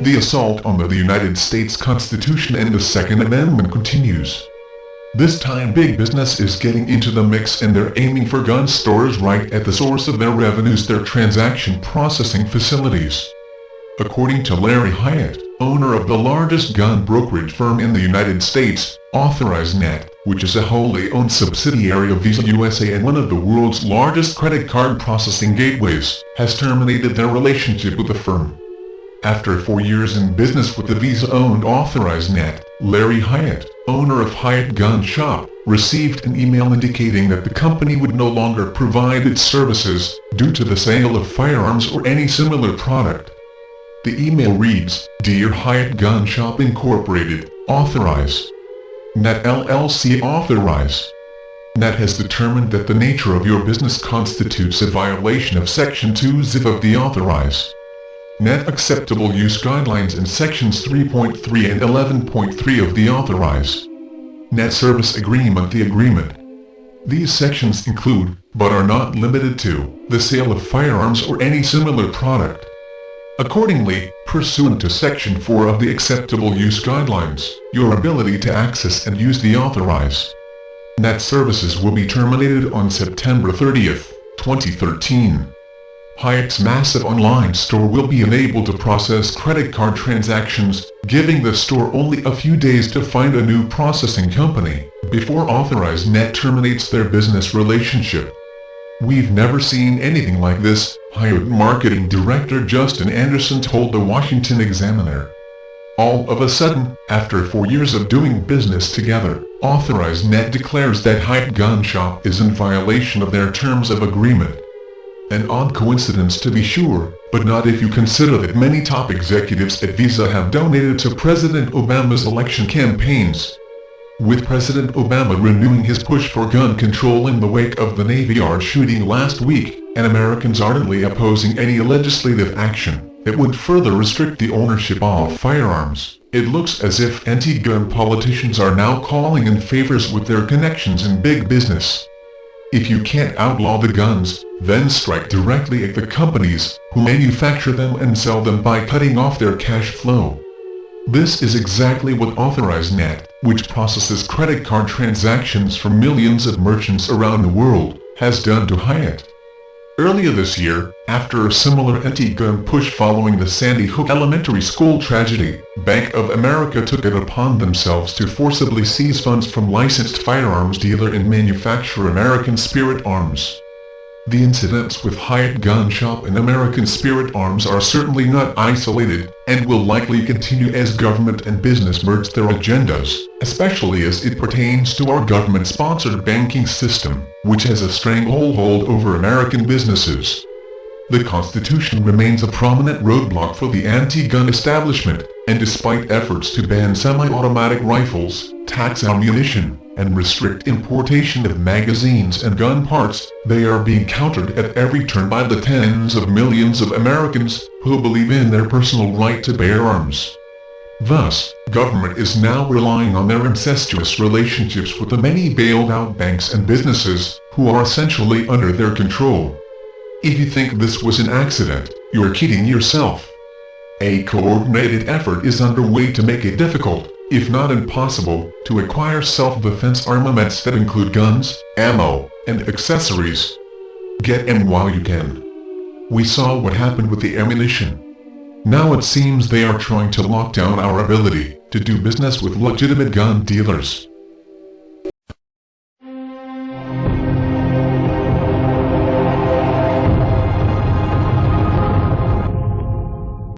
The assault on the United States Constitution and the Second Amendment continues. This time big business is getting into the mix and they're aiming for gun stores right at the source of their revenues, their transaction processing facilities. According to Larry Hyatt, owner of the largest gun brokerage firm in the United States, AuthorizeNet, which is a wholly owned subsidiary of Visa USA and one of the world's largest credit card processing gateways, has terminated their relationship with the firm. After 4 years in business with the Visa-owned AuthorizeNet, Larry Hyatt, owner of Hyatt Gun Shop, received an email indicating that the company would no longer provide its services due to the sale of firearms or any similar product. The email reads, "Dear Hyatt Gun Shop Incorporated, Authorize. Net LLC Authorize. Net has determined that the nature of your business constitutes a violation of Section 2 ZIV of the Authorize. Net Acceptable Use Guidelines in Sections 3.3 and 11.3 of the Authorize. Net Service Agreement. The agreement. These sections include, but are not limited to, the sale of firearms or any similar product. Accordingly, pursuant to Section 4 of the Acceptable Use Guidelines, your ability to access and use the Authorize Net services will be terminated on September 30th, 2013. Hyatt's massive online store will be unable to process credit card transactions, giving the store only a few days to find a new processing company before AuthorizeNet terminates their business relationship. We've never seen anything like this, Hyatt Marketing Director Justin Anderson told the Washington Examiner. All of a sudden, after 4 years of doing business together, AuthorizeNet declares that Hyatt Gun Shop is in violation of their terms of agreement. An odd coincidence to be sure, but not if you consider that many top executives at Visa have donated to President Obama's election campaigns. With President Obama renewing his push for gun control in the wake of the Navy Yard shooting last week, and Americans ardently opposing any legislative action that would further restrict the ownership of firearms, it looks as if anti-gun politicians are now calling in favors with their connections in big business. If you can't outlaw the guns, then strike directly at the companies who manufacture them and sell them by cutting off their cash flow. This is exactly what AuthorizeNet, which processes credit card transactions for millions of merchants around the world, has done to Hyatt. Earlier this year, after a similar anti-gun push following the Sandy Hook Elementary School tragedy, Bank of America took it upon themselves to forcibly seize funds from licensed firearms dealer and manufacturer American Spirit Arms. The incidents with Hyatt Gun Shop and American Spirit Arms are certainly not isolated, and will likely continue as government and business merge their agendas, especially as it pertains to our government-sponsored banking system, which has a stranglehold over American businesses. The Constitution remains a prominent roadblock for the anti-gun establishment, and despite efforts to ban semi-automatic rifles, tax ammunition, and restrict importation of magazines and gun parts, they are being countered at every turn by the tens of millions of Americans who believe in their personal right to bear arms. Thus, government is now relying on their incestuous relationships with the many bailed-out banks and businesses who are essentially under their control. If you think this was an accident, you're kidding yourself. A coordinated effort is underway to make it difficult, if not impossible, to acquire self-defense armaments that include guns, ammo, and accessories. Get them while you can. We saw what happened with the ammunition. Now it seems they are trying to lock down our ability to do business with legitimate gun dealers.